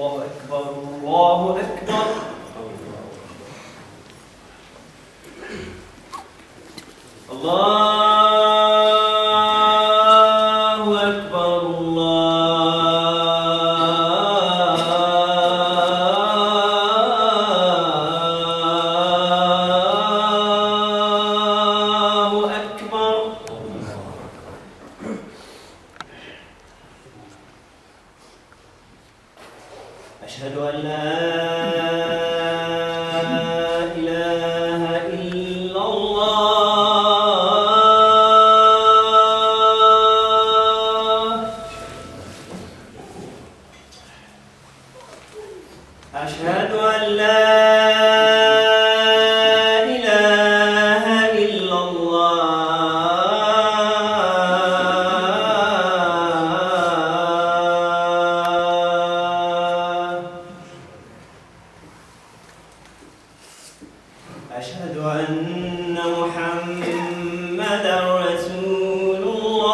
الله أكبر الله أكبر. الله أكبر الله أكبر. أشهد أن لا إله إلا الله. أشهد أن لا إله إلا الله. أشهد أن محمدًا رسول الله.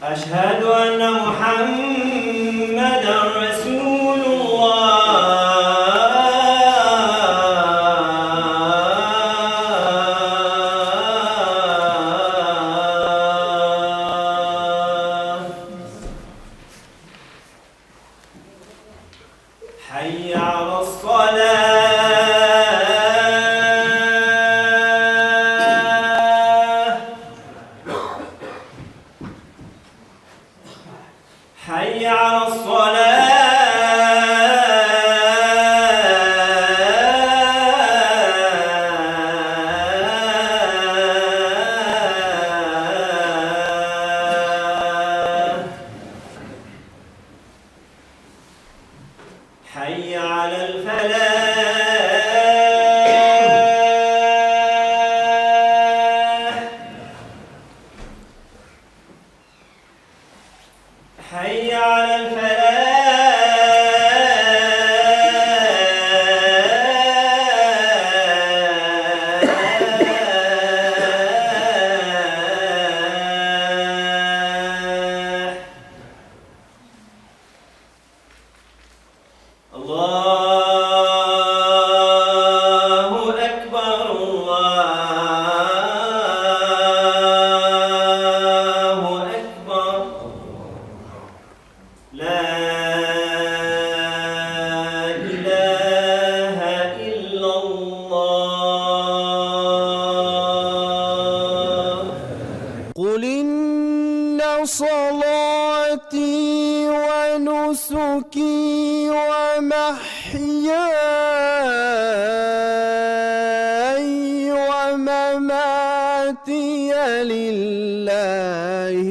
أشهد أن محمدًا رسول الله. حي على الصلاة. حي على الصلاة. حي على الفلاح. حي على الفلاح. الله أكبر الله أكبر. لا إله إلا الله. قل إن صلاتي ونسكي ومحياي ومماتي لله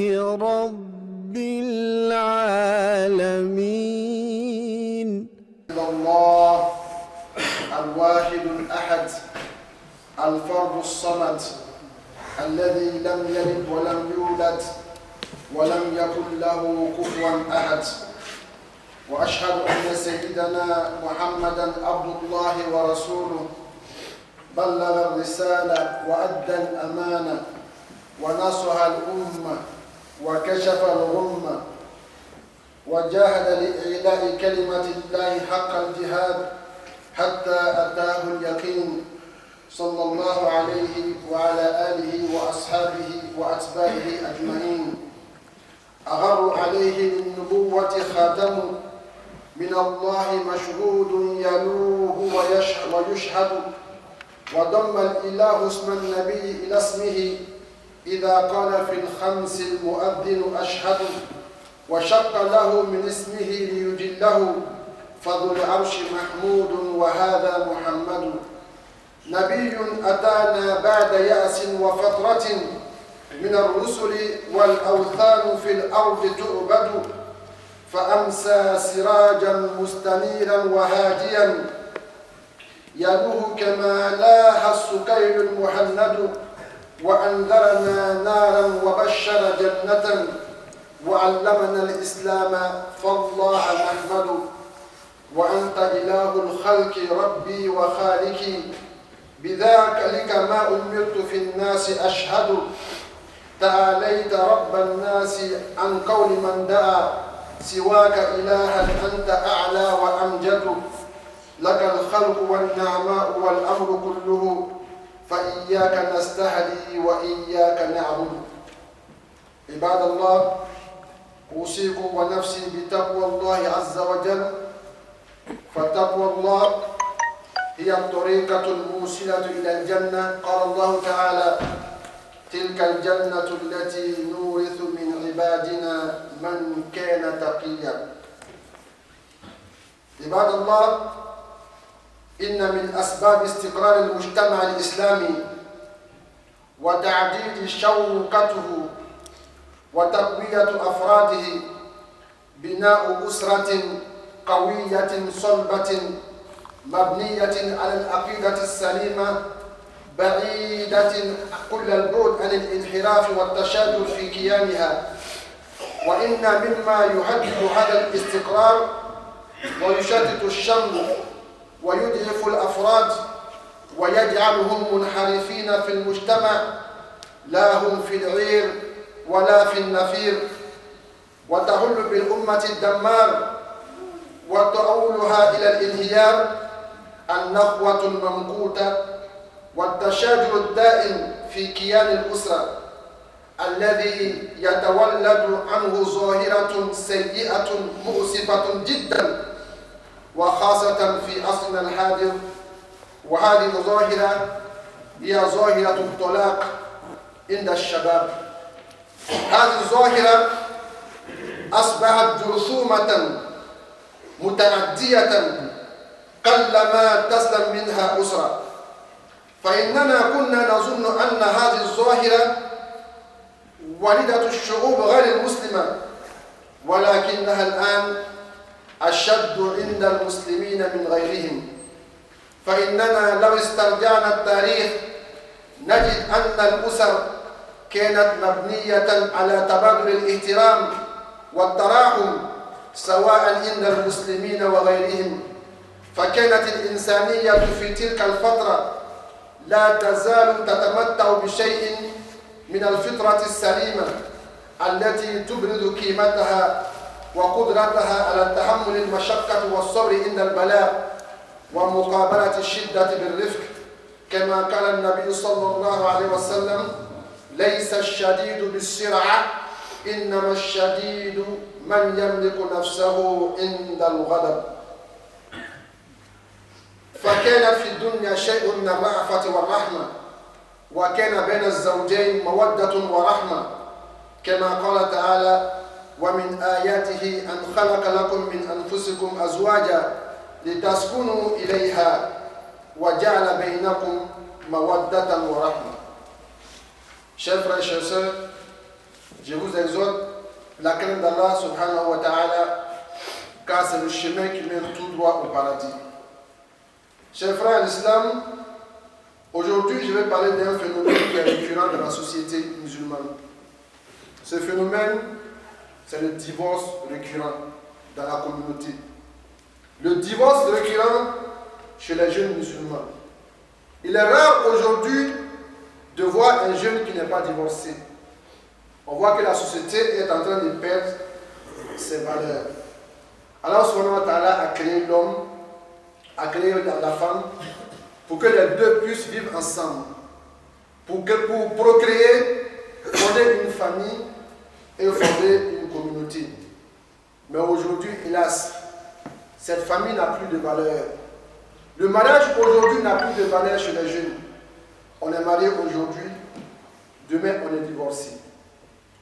رب العالمين. الله الواحد الأحد الفرد الصمد الذي لم يلد ولم يولد ولم يكن له كفوا أحد. وأشهد أن سيدنا محمدًا عبد الله ورسوله بلغ الرسالة وأدى الأمانة ونصح الأمة وكشف الغمة وجاهد لإعلاء كلمة الله حق الجهاد حتى أتاه اليقين صلى الله عليه وعلى آله وأصحابه وأتباعه أجمعين. أغر عليه بالنبوة خاتم من الله مشهود يلوه ويشهد. وضم الإله اسم النبي إلى اسمه إذا قال في الخمس المؤذن أشهد. وشق له من اسمه ليجله فذو العرش محمود وهذا محمد. نبي أتانا بعد يأس وفترة من الرسل والأوثان في الأرض تعبد. فأمسى سراجا مستنيرا وهاديا يلوه كما لاح السكير المهند. وأنذرنا نارا وبشر جنة وعلمنا الإسلام فالله نحمد. وأنت إله الخلق ربي وخالقي بذلك ما أمرت في الناس أشهد تعاليت رب الناس عن قول من دعا سواك إلها أنت أعلى وأمجد لك الخلق والنعماء والأمر كله فإياك نستهدي وإياك نعبد. عباد الله، أوصيكم ونفسي بتقوى الله عز وجل، فتقوى الله هي الطريقة الموصلة إلى الجنة. قال الله تعالى: تلك الجنة التي نورث من عبادنا من كان تقيا. عباد الله، إن من أسباب استقرار المجتمع الإسلامي وتعديد شوكته وتقوية أفراده بناء أسرة قوية صلبة مبنية على العقيدة السليمة بعيدة كل البعد عن الانحراف والتشدد في كيانها. وإن مما يهدد هذا الاستقرار ويشتت الشمل ويضعف الأفراد ويجعلهم منحرفين في المجتمع، لا هم في العير ولا في النفير، وتهل بالأمة الدمار وتؤولها إلى الانهيار النخوة الممقوتة والتشاجر الدائم في كيان الأسرة الذي يتولد عنه ظاهرة سيئة مؤسفة جدا، وخاصة في عصرنا الحاضر. وهذه الظاهرة هي ظاهرة الطلاق عند الشباب. هذه الظاهرة أصبحت جرثومة متعدية قلما تسلم منها أسرة، فإننا كنا نظن أن هذه الظاهرة والدة الشعوب غير المسلمة، ولكنها الآن أشد عند المسلمين من غيرهم. فإننا لو استرجعنا التاريخ نجد أن الأسر كانت مبنية على تبادل الاحترام والتراحم سواء عند المسلمين وغيرهم. فكانت الإنسانية في تلك الفترة لا تزال تتمتع بشيء من الفطرة السليمة التي تبرز قيمتها وقدرتها على تحمل المشقة والصبر عند البلاء ومقابلة الشدة بالرفق، كما قال النبي صلى الله عليه وسلم: ليس الشديد بالسرعة إنما الشديد من يملك نفسه عند الغضب. فكان في الدنيا شيء من الرأفة والرحمة، وكان بين الزوجين مودة ورحمة، كما قال تعالى: ومن آياته أن خلق لكم من أنفسكم أزواجا لتسكنوا إليها وجعل بينكم مودة ورحمة. Chers frères et chers sœurs, je vous exhorte la crainte d'Allah subhanahu wa ta'ala, car c'est le chemin qui mène tout droit au paradis. Chers frères en islam, aujourd'hui je vais parler d'un phénomène qui est récurrent dans la société musulmane. Ce phénomène, c'est le divorce récurrent dans la communauté. Le divorce récurrent chez les jeunes musulmans. Il est rare aujourd'hui de voir un jeune qui n'est pas divorcé. On voit que la société est en train de perdre ses valeurs. Allah subhanahu wa ta'ala a créé l'homme, a créé la femme, pour que les deux puissent vivre ensemble, pour procréer, fonder une famille et fonder une communauté. Mais aujourd'hui, hélas, cette famille n'a plus de valeur. Le mariage aujourd'hui n'a plus de valeur chez les jeunes. On est marié aujourd'hui, demain on est divorcé.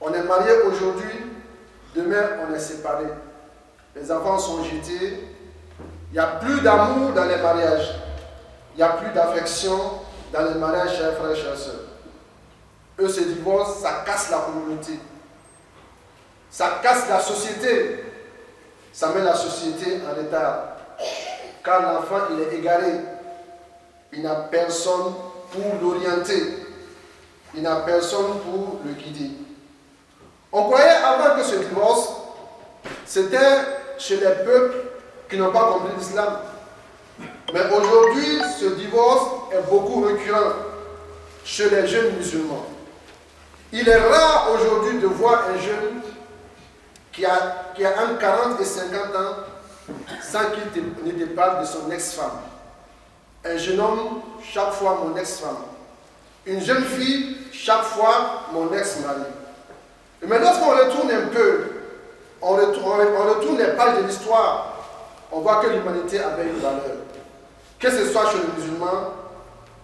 On est marié aujourd'hui, demain on est séparé. Les enfants sont jetés. Il n'y a plus d'amour dans les mariages. Il n'y a plus d'affection dans les mariages, chers frères et chers sœurs. Eux se divorcent, ça casse la communauté. Ça casse la société. Ça met la société en retard. Car l'enfant, il est égaré. Il n'a personne pour l'orienter. Il n'a personne pour le guider. On croyait avant que ce divorce, c'était chez les peuples qui n'ont pas compris l'islam. Mais aujourd'hui, ce divorce est beaucoup récurrent chez les jeunes musulmans. Il est rare aujourd'hui de voir un jeune qui a entre 40 et 50 ans sans qu'il ne te parle de son ex-femme. Un jeune homme, chaque fois mon ex-femme. Une jeune fille, chaque fois mon ex-mari. Mais lorsqu'on retourne un peu, on retourne les pages de l'histoire, on voit que l'humanité avait une valeur. Que ce soit chez le musulman,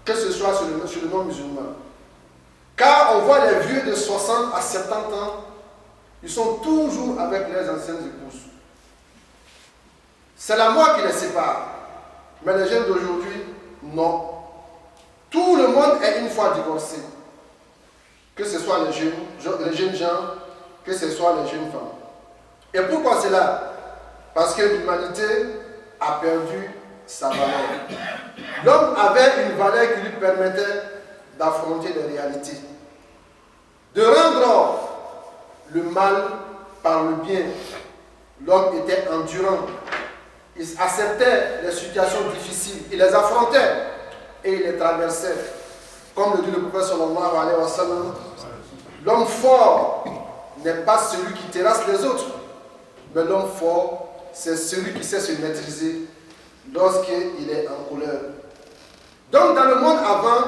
que ce soit chez le non-musulman. Car on voit les vieux de 60 à 70 ans, ils sont toujours avec leurs anciennes épouses. C'est la mort qui les sépare. Mais les jeunes d'aujourd'hui, non. Tout le monde est une fois divorcé. Que ce soit les jeunes gens, que ce soit les jeunes femmes. Et pourquoi cela? Parce que l'humanité a perdu sa valeur. L'homme avait une valeur qui lui permettait d'affronter les réalités. De rendre le mal par le bien. L'homme était endurant. Il acceptait les situations difficiles. Il les affrontait et il les traversait. Comme le dit le prophète sallallahu alayhi wa sallam, l'homme fort n'est pas celui qui terrasse les autres, mais l'homme fort, c'est celui qui sait se maîtriser lorsqu'il est en colère. Donc dans le monde avant,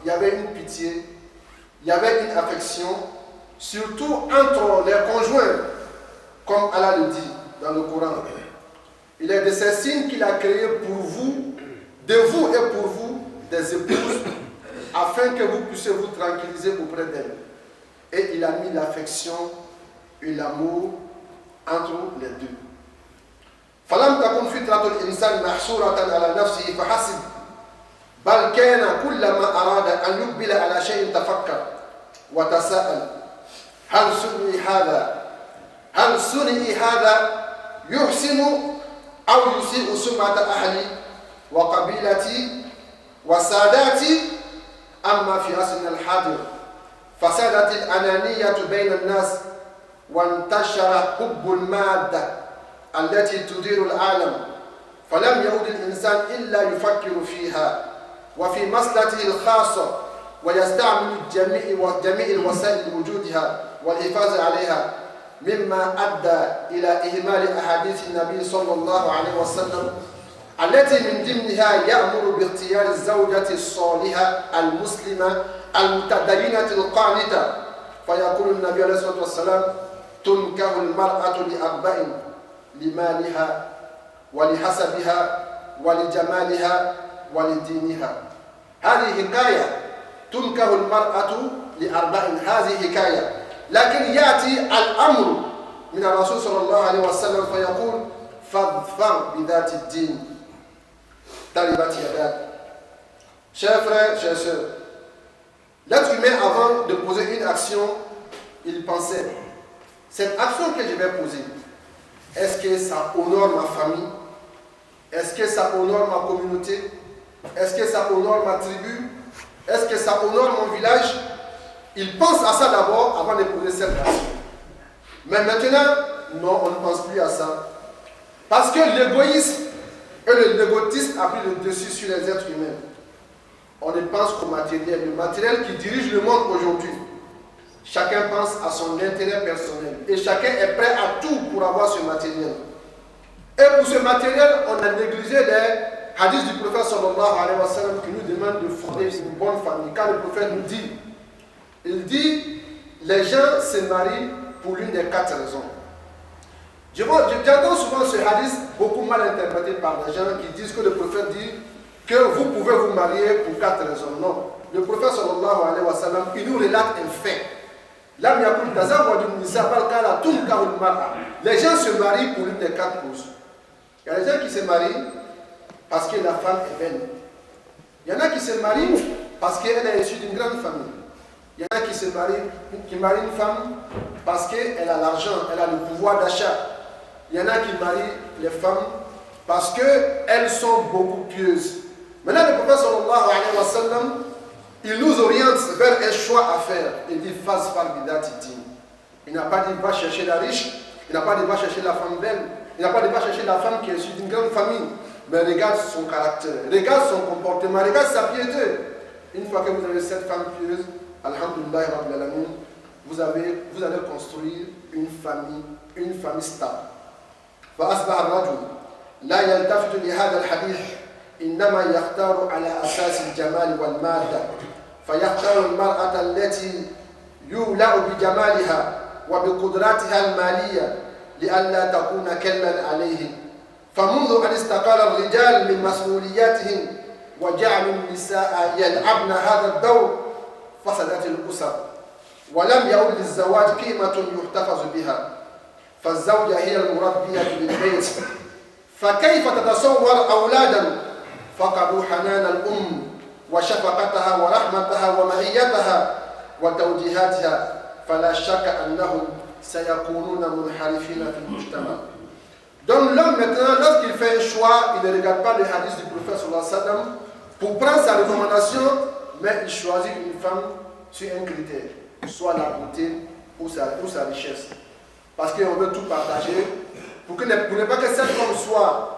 il y avait une pitié, il y avait une affection, surtout entre les conjoints, comme Allah le dit dans le Coran. Il est de ces signes qu'il a créés pour vous, de vous et pour vous, des épouses, afin que vous puissiez vous tranquilliser auprès d'elles. Et il a mis l'affection et l'amour entre les deux. فلم تكن فطرة الإنسان محصورة على نفسه فحسب بل كان كلما أراد أن يقبل على شيء تفكر وتساءل هل صنعي هذا يحسن أو يسيء سمعة أهلي وقبيلتي وساداتي. أما في عصرنا الحاضر فسادت الأنانية بين الناس وانتشر حب المادة التي تدير العالم فلم يعد الإنسان إلا يفكر فيها وفي مصلحته الخاصة ويستعمل جميع الوسائل لوجودها والحفاظ عليها مما أدى إلى إهمال أحاديث النبي صلى الله عليه وسلم التي من ضمنها يأمر باختيار الزوجة الصالحة المسلمة المتدينة القانتة فيقول النبي عليه الصلاة والسلام تنكح المرأة لأربع لمالها ولحسبها ولجمالها ولدينها. هذه حكاية تنكح المرأة لأربع، هذه حكاية، لكن يأتي الأمر من الرسول صلى الله عليه وسلم فيقول فاظفر بذات الدين تربت يداك. Chers frères, chers sœurs, l'être humain avant de poser une action, il pensait, cette action que je vais poser, est-ce que ça honore ma famille? Est-ce que ça honore ma communauté? Est-ce que ça honore ma tribu? Est-ce que ça honore mon village? Il pense à ça d'abord avant de poser cette action. Mais maintenant, non, on ne pense plus à ça. Parce que l'égoïsme et le négotisme a pris le dessus sur les êtres humains. On ne pense qu'au matériel, le matériel qui dirige le monde aujourd'hui. Chacun pense à son intérêt personnel et chacun est prêt à tout pour avoir ce matériel. Et pour ce matériel, on a négligé les hadiths du prophète sallallahu alayhi wa sallam qui nous demande de fonder une bonne famille. Car le prophète nous dit, il dit, les gens se marient pour l'une des 4 raisons. J'entends souvent ce hadith beaucoup mal interprété par les gens qui disent que le prophète dit que vous pouvez vous marier pour 4 raisons. Non. Le prophète sallallahu alayhi wa sallam, il nous relate un fait. Les gens se marient pour l'une des 4 causes. Il y a des gens qui se marient parce que la femme est belle. Il y en a qui se marient parce qu'elle est issue d'une grande famille. Il y en a qui marient une femme parce qu'elle a l'argent, elle a le pouvoir d'achat. Il y en a qui marient les femmes parce qu'elles sont beaucoup pieuses. Maintenant, le prophète sallallahu alayhi wa sallam, il nous oriente vers un choix à faire. Il dit faz farbidatidin. Il n'a pas dit va chercher la riche, il n'a pas dit va chercher la femme belle, il n'a pas dit va chercher la femme qui est issue d'une grande famille. mais regarde son caractère, regarde son comportement, regarde sa piété. Une fois que vous avez cette femme pieuse, alhamdoulilah rabbil alamin, vous allez construire une famille stable. فأصبح الرجل لا يلتفت لهذا الحديث إنما يختار على أساس الجمال والمادة فيختار المرأة التي يولع بجمالها وبقدراتها المالية لئلا تكون كلا عليه فمنذ أن استقال الرجال من مسؤولياتهم وجعلوا النساء يلعبن هذا الدور فسدت الأسر ولم يعد للزواج قيمة يحتفظ بها فالزوجة هي المربية للبيت فكيف تتصور أولادا فقدوا حنان الأم وشفقتها ورحمتها ومعيتها وتوجيهاتها فلا شك أنهم سيكونون منحرفين في المجتمع. Donc l'homme maintenant, lorsqu'il fait un choix, il ne regarde pas les hadiths du prophète sallallahu alayhi wa sallam pour prendre sa recommandation, mais il choisit une femme sur un critère, soit la beauté ou sa richesse. Parce qu'on veut tout partager, pour ne pas que cette femme soit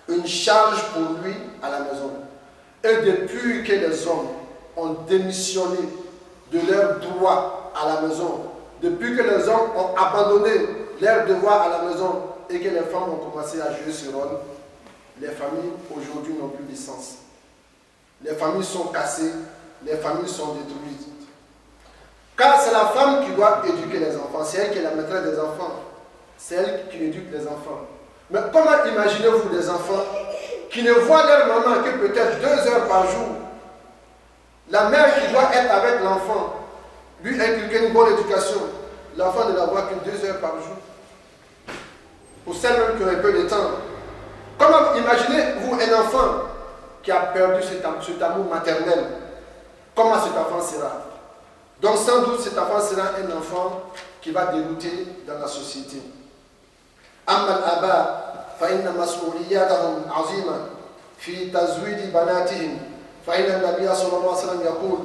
une charge pour lui à la maison. Et depuis que les hommes ont démissionné de leurs droits à la maison, depuis que les hommes ont abandonné leurs devoirs à la maison et que les femmes ont commencé à jouer ce rôle, les familles aujourd'hui n'ont plus de sens. Les familles sont cassées, les familles sont détruites. Car c'est la femme qui doit éduquer les enfants, c'est elle qui est la maîtresse des enfants, c'est elle qui éduque les enfants. Mais comment imaginez-vous des enfants qui ne voient leur maman que peut-être 2 heures par jour? La mère qui doit être avec l'enfant, lui inculquer une bonne éducation, l'enfant ne la voit que 2 heures par jour. Ou celle même qui a un peu de temps. Comment imaginez-vous un enfant qui a perdu cet amour maternel? Comment cet enfant sera? Donc sans doute cet enfant sera un enfant qui va dérouter dans la société. أما الآباء فإن مسؤولياتهم عظيمة في تزويد بناتهم فإن النبي صلى الله عليه وسلم يقول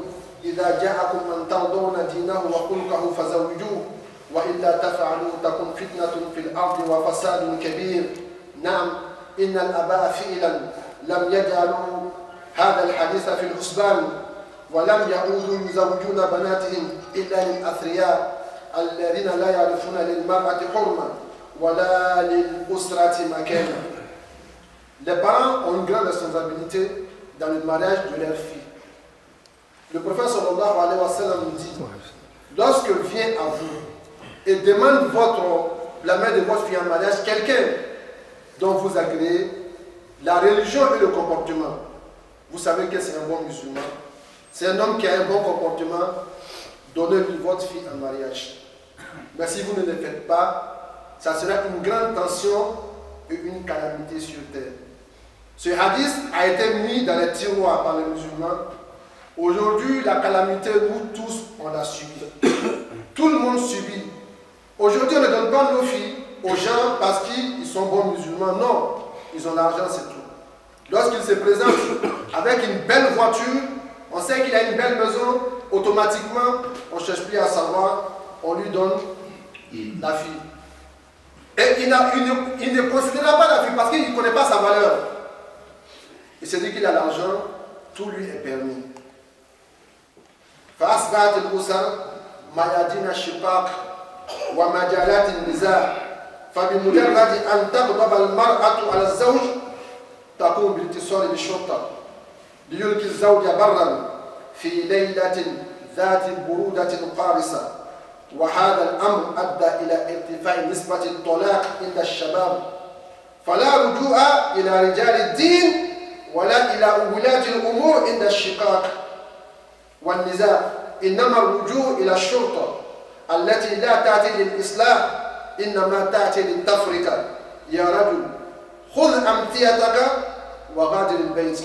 إذا جاءكم من ترضون دينه وخلقه فزوجوه وإلا تفعلوا تكن فتنة في الأرض وفساد كبير. نعم إن الآباء فعلا لم يجعلوا هذا الحديث في الحسبان ولم يعودوا يزوجون بناتهم إلا للأثرياء الذين لا يعرفون للمرأة حرمة ولا للأسرة مكانا. Les parents ont une grande responsabilité dans le mariage de leurs filles. Le prophète sallallahu alayhi wa sallam nous dit, lorsque vient à vous et demande la main de votre fille en mariage, quelqu'un dont vous agréez la religion et le comportement, vous savez que c'est un bon musulman, c'est un homme qui a un bon comportement, donnez-lui votre fille en mariage. Mais si vous ne le faites pas, ça sera une grande tension et une calamité sur terre. Ce hadith a été mis dans les tiroirs par les musulmans. Aujourd'hui, la calamité, nous tous, on l'a subi. Tout le monde subit. Aujourd'hui, on ne donne pas nos filles aux gens parce qu'ils sont bons musulmans. Non, ils ont l'argent, c'est tout. Lorsqu'ils se présentent avec une belle voiture, on sait qu'il a une belle maison, automatiquement, on ne cherche plus à savoir, on lui donne la fille. Et il ne considérera pas la fille parce qu'il ne connaît pas sa valeur. Il se dit qu'il a l'argent, tout lui est permis. فأصبحت الأسر ميادين الشقاق ومجالات النزاع فبمجرد أن تغضب المرأة على الزوج تقوم بالاتصال بالشرطة ليلقي الزوج برا في ليلة ذات برودة قارصة وهذا الأمر أدى إلى ارتفاع نسبة الطلاق عند الشباب فلا رجوع إلى رجال الدين ولا إلى ولاة الأمور عند الشقاق والنزاع إنما الرجوع إلى الشرطة التي لا تأتي للإصلاح إنما تأتي للتفرقة يا رجل خذ أمتيتك وغادر البيت.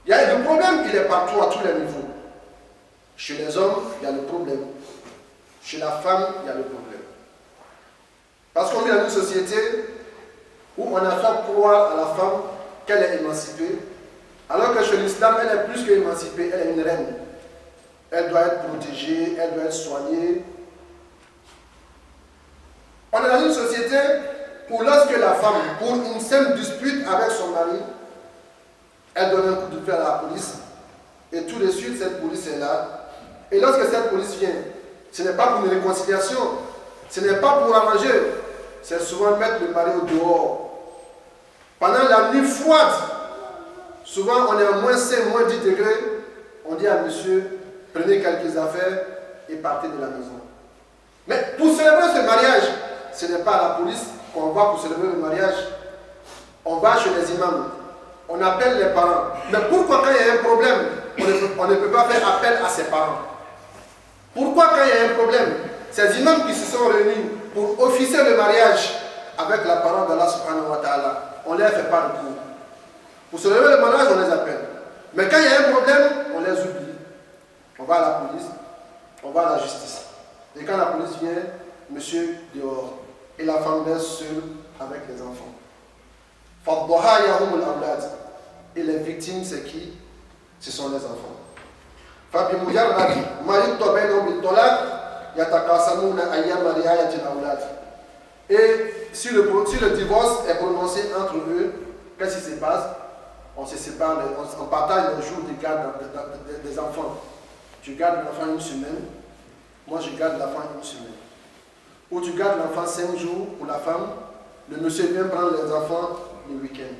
Il y a le problème, il est partout à tous les niveaux. Chez les hommes, il y a le problème. Chez la femme, il y a le problème. Parce qu'on vit dans une société où on a fait croire à la femme qu'elle est émancipée, alors que chez l'islam, elle est plus qu'émancipée, elle est une reine. Elle doit être protégée, elle doit être soignée. On est dans une société ou lorsque la femme, pour une simple dispute avec son mari, elle donne un coup de pied à la police, et tout de suite cette police est là. Et lorsque cette police vient, ce n'est pas pour une réconciliation, ce n'est pas pour arranger, c'est souvent mettre le mari au dehors. Pendant la nuit froide, souvent on est à moins 5, moins 10 degrés, on dit à monsieur, prenez quelques affaires et partez de la maison. Mais pour célébrer ce mariage, ce n'est pas à la police qu'on va pour célébrer le mariage. On va chez les imams, on appelle les parents. Mais pourquoi quand il y a un problème, on ne peut pas faire appel à ses parents? Pourquoi quand il y a un problème, ces imams qui se sont réunis pour officier le mariage avec la parole d'Allah subhanahu wa ta'ala, on ne les fait pas recours. Pour célébrer le mariage, on les appelle. Mais quand il y a un problème, on les oublie. On va à la police, on va à la justice. Et quand la police vient, monsieur dehors. Et la femme reste seule avec les enfants. Et les victimes, c'est qui? Ce sont les enfants. Et si le divorce est prononcé entre eux, qu'est-ce qui se passe? On se sépare, on partage les jours de garde des enfants. Tu gardes l'enfant une semaine, moi je garde l'enfant une semaine. Ou tu gardes l'enfant 5 jours pour la femme, le monsieur vient prendre les enfants le week-end.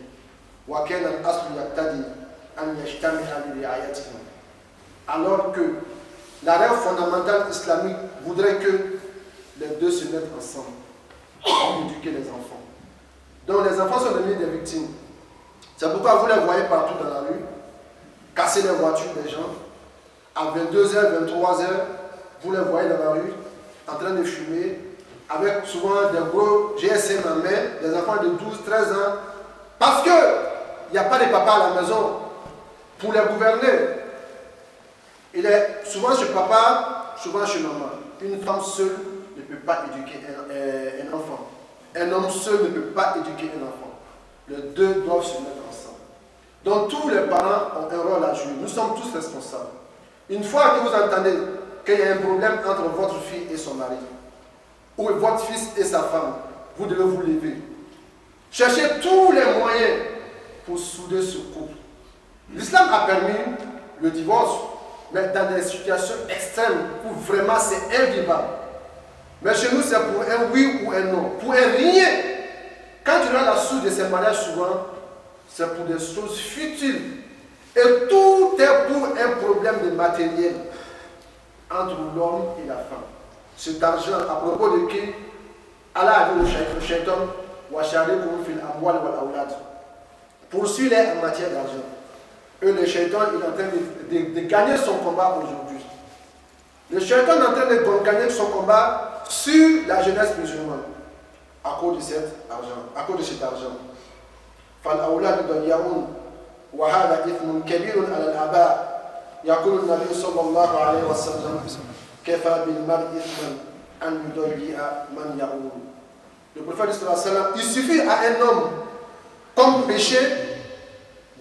Alors que la règle fondamentale islamique voudrait que les deux se mettent ensemble pour éduquer les enfants. Donc les enfants sont devenus des victimes. C'est pourquoi vous les voyez partout dans la rue, casser les voitures des gens. À 22h, 23h, vous les voyez dans la rue, en train de fumer, avec souvent des gros GSM en main, des enfants de 12, 13 ans, parce qu'il n'y a pas de papa à la maison pour les gouverner. Il est souvent chez papa, souvent chez maman. Une femme seule ne peut pas éduquer un enfant. Un homme seul ne peut pas éduquer un enfant. Les deux doivent se mettre ensemble. Donc tous les parents ont un rôle à jouer. Nous sommes tous responsables. Une fois que vous entendez qu'il y a un problème entre votre fille et son mari, ou votre fils et sa femme, vous devez vous lever. Cherchez tous les moyens pour souder ce couple. L'islam a permis le divorce, mais dans des situations extrêmes où vraiment c'est invivable. Mais chez nous, c'est pour un oui ou un non. Pour un rien. Quand tu regardes la source de ces mariages, souvent, c'est pour des choses futiles. Et tout est pour un problème de matériel entre l'homme et la femme. Cet argent, à propos de qui Allah a dit au shaitan, poursuis-les en matière d'argent. Et le shaitan il est en train de gagner son combat aujourd'hui. Le shaitan est en train de gagner son combat sur la jeunesse musulmane à cause de cet argent. فالأولاد ضيعون وهذا إثم كبير على الآباء يقول النبي صلى الله عليه وسلم كفى بالمرء إثما أن يضيع من يعول. Le prophète sallallahu alayhi wa sallam, il suffit à un homme comme péché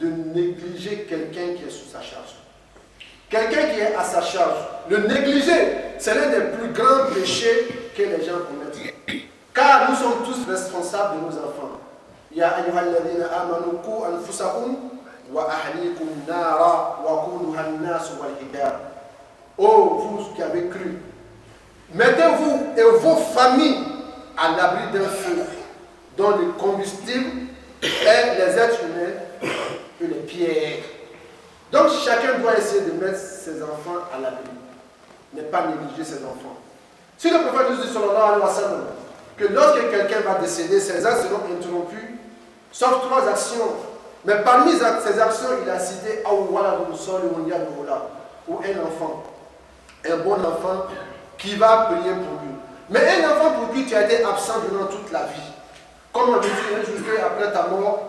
de négliger quelqu'un qui est sous sa charge. Quelqu'un qui est à sa charge, le négliger, c'est l'un des plus grands péchés que les gens commettent. Car nous sommes tous responsables de nos enfants. Ya ayyuhalladhina amanu qu anfusakum wa ahlikum nara wa quduha an-nas wal hijara. Oh, vous qui avez cru, mettez-vous et vos familles à l'abri d'un feu dont le combustible est les êtres humains et les pierres. Donc chacun doit essayer de mettre ses enfants à l'abri, ne pas négliger ses enfants. Si le prophète nous dit sallallahu alayhi wa sallam que lorsque quelqu'un va décéder, ses actes seront interrompus, sauf 3 actions. Mais parmi ces actions, il a cité ou un enfant, un bon enfant qui va prier pour lui. Mais un enfant pour qui tu as été absent durant toute la vie. Comme on dit un jour après ta mort,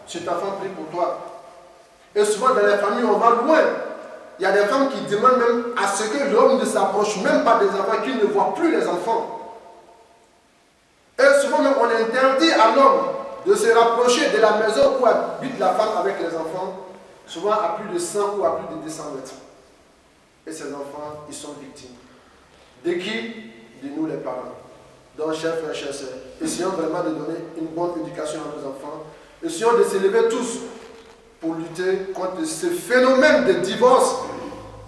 cet enfant prie pour toi. Et souvent dans les familles, on va loin. Il y a des femmes qui demandent même à ce que l'homme ne s'approche même pas des enfants, qu'il ne voit plus les enfants. Et souvent même on interdit à l'homme de se rapprocher de la maison où habite la femme avec les enfants, souvent à plus de 100 ou à plus de 200 mètres. Et ces enfants, ils sont victimes. De qui? De nous les parents. Donc, chers frères, chers sœurs, essayons vraiment de donner une bonne éducation à nos enfants. Essayons de s'élever tous pour lutter contre ce phénomène de divorce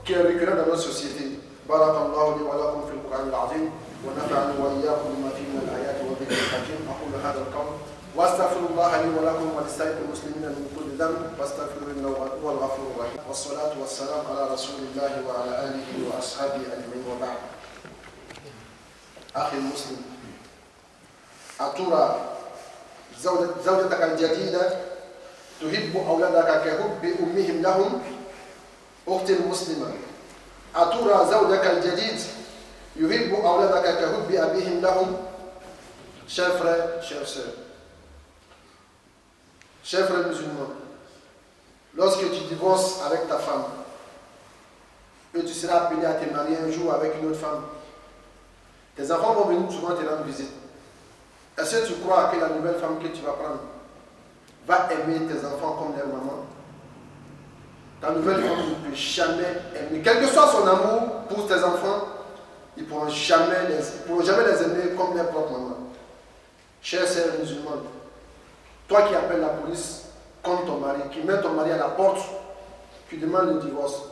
qui est récurrent dans notre société. Barakallahu li wa lakum fil Qur'an al-azim wa nafa'ani wa iyyakum bima fihi min al-ayati wa dhikri al-hakim. Aqulu hadha al-qawl wa astaghfirullaha li wa lakum wa lisa'iril muslimina min kulli dhanb fastaghfiruhu innahu huwal ghafurur rahim. Was-salatu was-salam ala rasulillahi wa ala alihi wa ashabihi ajma'in wa ba'd. أخي المسلم أترى زوجتك الجديدة تحب أولادك كحب أمهم لهم؟ أختي المسلمة أترى زوجك الجديد يحب أولادك كحب أبيهم لهم؟ Chers frères, chères sœurs, chers frères musulmans, lorsque tu divorces avec ta femme et tu seras appelé à te marier un jour avec une autre femme, tes enfants vont venir souvent te rendre visite. Est-ce que tu crois que la nouvelle femme que tu vas prendre va aimer tes enfants comme leur maman? Ta nouvelle femme ne peut jamais aimer. Quel que soit son amour pour tes enfants, ils ne pourront jamais les aimer comme leur propre maman. Chers sœurs musulmanes, toi qui appelles la police contre ton mari, qui met ton mari à la porte, tu demandes le divorce,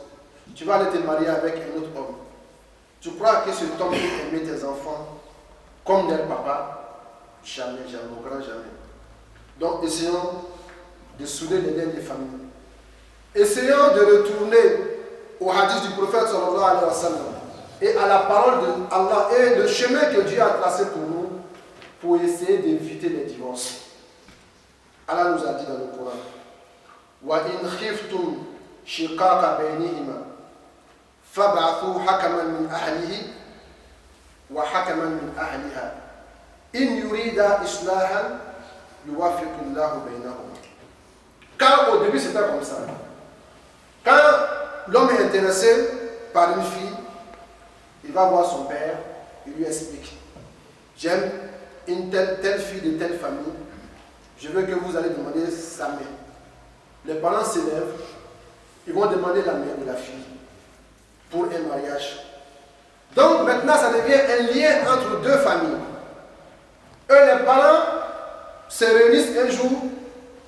tu vas aller te marier avec un autre homme. Tu crois que cet homme peut aimer tes enfants comme leur papa? Jamais, jamais, au grand jamais. Donc essayons de souder les liens des familles. Essayons de retourner au hadith du prophète sallallahu alayhi wa sallam et à la parole de Allah et le chemin que Dieu a tracé pour nous pour essayer d'éviter les divorces. Allah nous a dit dans le Coran: Wa in khiftum shiqaqa baynihima فابعثوا حكما من أهله وحكما من أهلها إن يريد إصلاحا يوفق الله بينهما. Car au début c'était comme ça. Quand l'homme est intéressé par une fille, il va voir son père, il lui explique: j'aime une telle fille de telle famille, je veux que vous allez demander sa main. Les parents s'élèvent, ils vont demander la main de la fille pour un mariage. Donc maintenant ça devient un lien entre deux familles. Eux, les parents se réunissent un jour,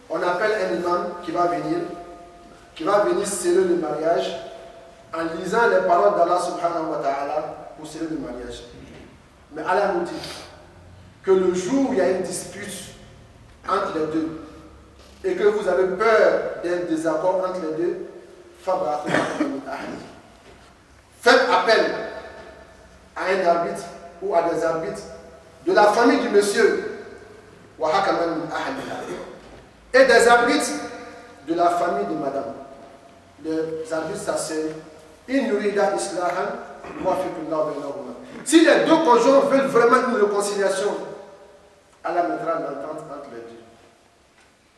on appelle un imam qui va venir sceller le mariage en lisant les paroles d'Allah subhanahu wa ta'ala pour sceller le mariage. Mais Allah nous dit que le jour où il y a une dispute entre les deux et que vous avez peur d'un désaccord entre les deux, faites appel à un arbitre ou à des arbitres de la famille du monsieur et des arbitres de la famille de madame. Les arbitres s'asseyent. Si les deux conjoints veulent vraiment une réconciliation, Allah mettra l'entente entre les deux.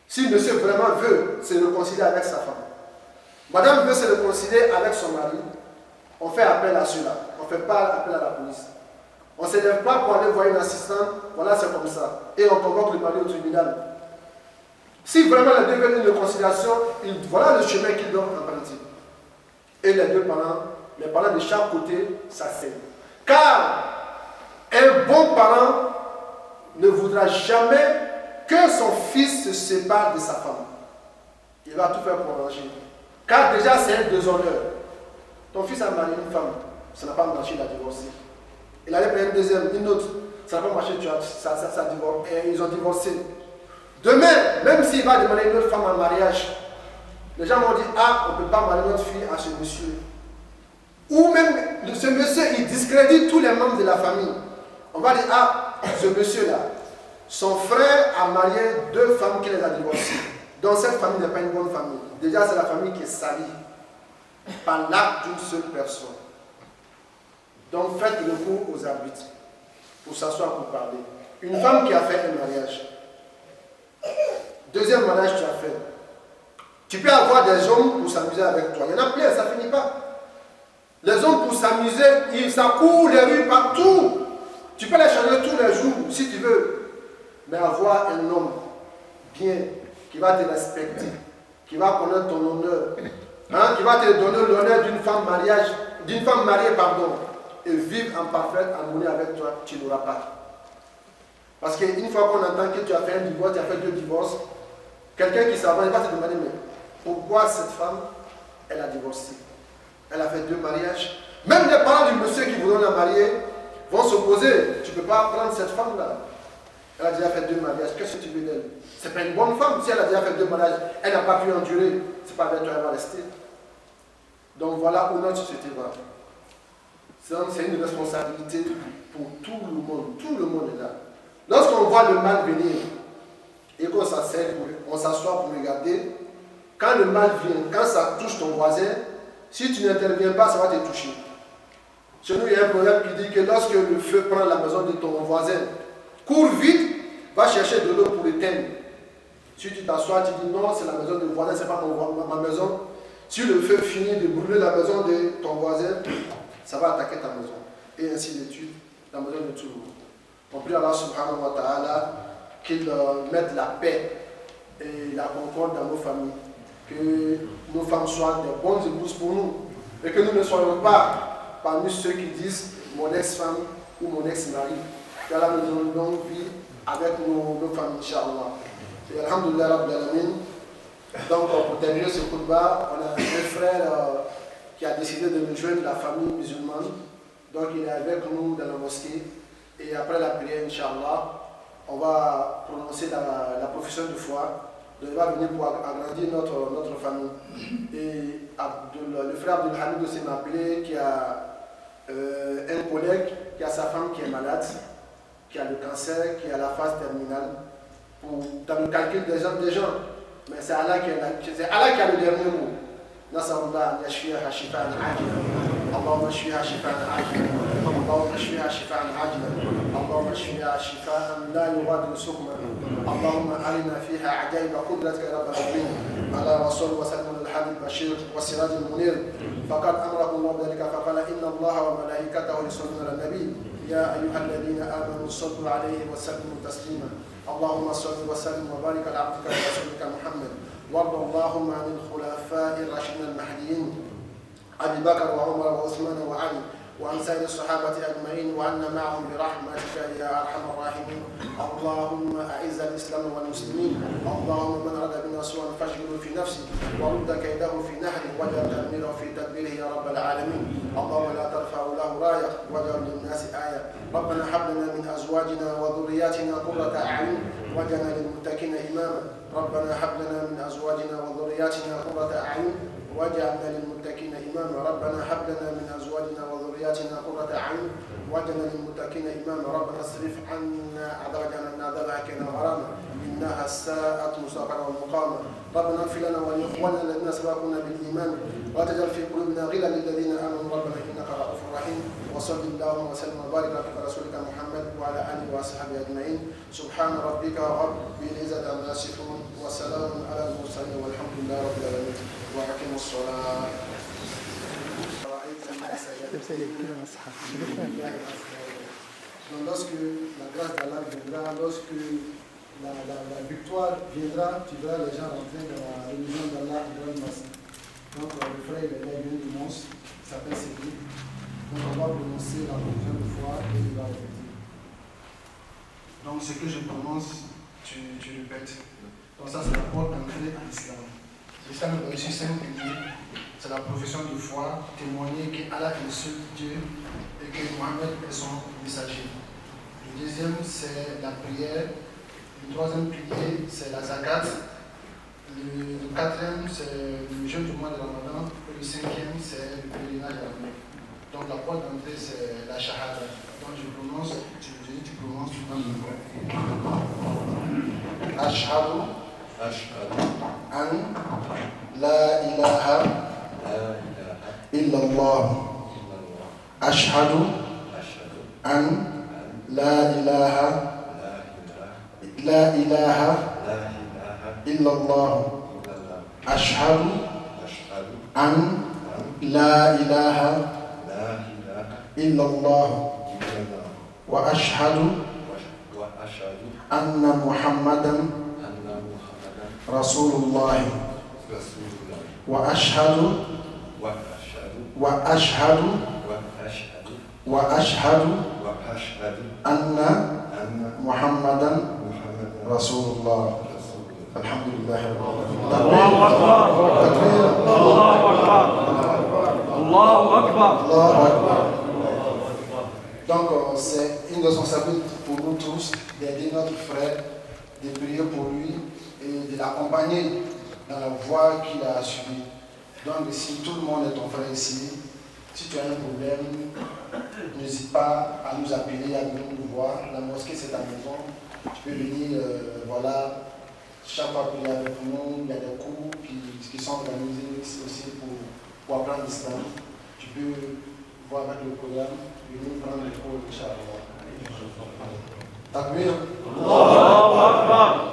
Si monsieur vraiment veut se réconcilier avec sa femme, madame veut se réconcilier avec son mari, on fait appel à cela. On ne fait pas appel à la police. On ne se lève pas pour aller voir une assistante, voilà c'est comme ça. Et on convoque le mari au tribunal. Si vraiment les deux veulent une réconciliation, voilà le chemin qu'ils doivent emprunter. Et les deux parents, les parents de chaque côté s'asseyent. Car un bon parent ne voudra jamais que son fils se sépare de sa femme. Il va tout faire pour arranger. Car déjà c'est un déshonneur. Ton fils a marié une femme, ça n'a pas marché, il a divorcé. Il allait prendre une deuxième, une autre, ça n'a pas marché, ils ont divorcé. Demain, même s'il va demander une autre femme en mariage, les gens vont dire: ah, on ne peut pas marier notre fille à ce monsieur. Ou même, ce monsieur, il discrédite tous les membres de la famille. On va dire: ah, ce monsieur-là, son frère a marié deux femmes qui les a divorcées. Donc cette famille n'est pas une bonne famille. Déjà, c'est la famille qui est salie par l'acte d'une seule personne. Donc faites recours aux arbitres pour s'asseoir pour parler. Une femme qui a fait un mariage, deuxième mariage tu as fait, tu peux avoir des hommes pour s'amuser avec toi. Il y en a plein, ça ne finit pas. Les hommes pour s'amuser, ils accourent les rues partout. Tu peux les changer tous les jours si tu veux. Mais avoir un homme bien, qui va te respecter, qui va connaître ton honneur, qui va te donner l'honneur d'une femme mariée, et vivre en parfaite harmonie avec toi, tu n'auras pas. Parce qu'une fois qu'on entend que tu as fait un divorce, tu as fait 2 divorces, quelqu'un qui s'avance va se demander, mais pourquoi cette femme, elle a divorcé? Elle a fait 2 mariages. Même les parents du monsieur qui voudront la marier vont s'opposer. Tu ne peux pas prendre cette femme-là. Elle a déjà fait 2 mariages. Qu'est-ce que tu veux d'elle? C'est pas une bonne femme. Si elle a déjà fait 2 mariages, elle n'a pas pu endurer. C'est pas avec toi qu'elle va rester. Donc voilà où notre société va. C'est une responsabilité pour tout le monde. Tout le monde est là. Lorsqu'on voit le mal venir et qu'on s'assoit pour regarder, quand le mal vient, quand ça touche ton voisin, si tu n'interviens pas, ça va te toucher. Chez nous, il y a un proverbe qui dit que lorsque le feu prend la maison de ton voisin, cours vite, va chercher de l'eau pour l'éteindre. Si tu t'assois, tu dis non, c'est la maison du voisin, c'est pas ma maison. Si le feu finit de brûler la maison de ton voisin, ça va attaquer ta maison. Et ainsi de suite, la maison de tout le monde. On prie Allah subhanahu wa ta'ala qu'il mette la paix et la concorde dans nos familles. Que nos femmes soient des bonnes épouses pour nous. Et que nous ne soyons pas parmi ceux qui disent mon ex-femme ou mon ex-mari. Que Allah nous donne une longue vie avec nos familles, Inch'Allah. Et alhamdulillah rabbil alamin. Donc pour terminer ce khutbah, on a un frère qui a décidé de rejoindre la famille musulmane. Donc il est avec nous dans la mosquée. Et après la prière, Inch'Allah, on va prononcer la profession de foi. Donc il va venir pour agrandir notre famille. Et le frère Abdelhamid aussi m'a appelé, qui a un collègue qui a sa femme qui est malade, qui a le cancer, qui est à la phase terminale. Dans le calcul des gens. Mais c'est Allah qui a le dernier mot. نسأل الله أن يشفيها شفاء عاجلا اللهم اشفيها شفاء عاجلا اللهم اشفيها شفاء عاجلا اللهم اشفيها شفاء لا يغادر سقما اللهم أرنا فيها عجائب قدرتك يا رب العالمين على رسول وسلم الحبيب البشير والسراج المنير فقد أمركم الله بذلك فقال إن الله وملائكته يصلون على النبي يا أيها الذين آمنوا صلوا عليه وسلموا تسليما اللهم صل وسلم وبارك على عبدك ورسولك محمد وارض اللهم عن الخلفاء الراشدين المهديين ابي بكر وعمر وعثمان وعلي وعن سائر الصحابه اجمعين وعنا معهم برحمتك يا ارحم الراحمين اللهم اعز الاسلام والمسلمين اللهم من اراد بنا سوءا فاشغله في نفسه ورد كيده في نحره واجعل تدميره في تدبيره يا رب العالمين اللهم لا ترفع له رايه واجعل للناس ايه ربنا هب لنا من ازواجنا وذرياتنا قرة اعين واجعلنا للمتقين اماما ربنا هب لنا من ازواجنا وذرياتنا قرة اعين واجعلنا للمتقين اماما ربنا هب لنا من ازواجنا وذرياتنا قرة اعين واجعلنا للمتقين اماما ربنا اصرف عنا عذاب جهنم عذابها كان غراما انها ساءت مستقرا ومقاما ربنا اغفر لنا ولاخواننا الذين سبقونا بالايمان ولا تجعل في قلوبنا غلا للذين امنوا ربنا انك رؤوف رحيم وصل اللهم وسلم وبارك على رسولك محمد وعلى اله واصحابه اجمعين سبحان ربك رب العزه عما يصفون وسلام على المرسلين والحمد لله رب العالمين واقيموا الصلاه Donc lorsque la grâce d'Allah viendra, lorsque la victoire viendra, tu verras les gens rentrer dans la religion d'Allah en grande masse. Donc le frère il est venu dimanche, il s'appelle Cédric. Donc on va prononcer la religion de foi et il va répéter. Donc ce que je prononce, tu répètes. Donc ça c'est la porte d'entrée à l'islam. L'islam est reçu 5 piliers. C'est la profession de foi, témoigner qu'Allah est le seul Dieu et que Mohammed est son messager. Le deuxième, c'est la prière. Le troisième pilier, c'est la zakat. Le quatrième, c'est le jeûne du mois de Ramadan. Et le cinquième, c'est le pèlerinage à la Mecque. Donc la porte d'entrée, c'est la shahada. Donc je prononce, tu prononces tout le temps. Ashhadu an la ilaha illallah. Ashhadu an la ilaha illallah. Ashhadu an la ilaha illallah. Wa ashhadu anna Muhammadan Rasulullah. Wa ashhadu أشهد أن أن محمدا محمدا رسول الله. رسول الله. الحمد لله رب العالمين. الله أكبر تكبير. الله أكبر الله أكبر. الله أكبر. Donc c'est une responsabilité pour nous tous d'aider notre frère, de prier pour lui et de l'accompagner dans la voie qu'il a suivie. Donc si tout le monde est ton frère ici, si tu as un problème, n'hésite pas à nous appeler, à venir nous voir. La mosquée c'est ta maison. Tu peux venir, voilà, chaque fois prier avec nous. Il y a des cours qui sont organisés ici aussi pour apprendre l'islam. Tu peux voir avec le programme, venir prendre les cours, Inch'Allah. Takbir. الله أكبر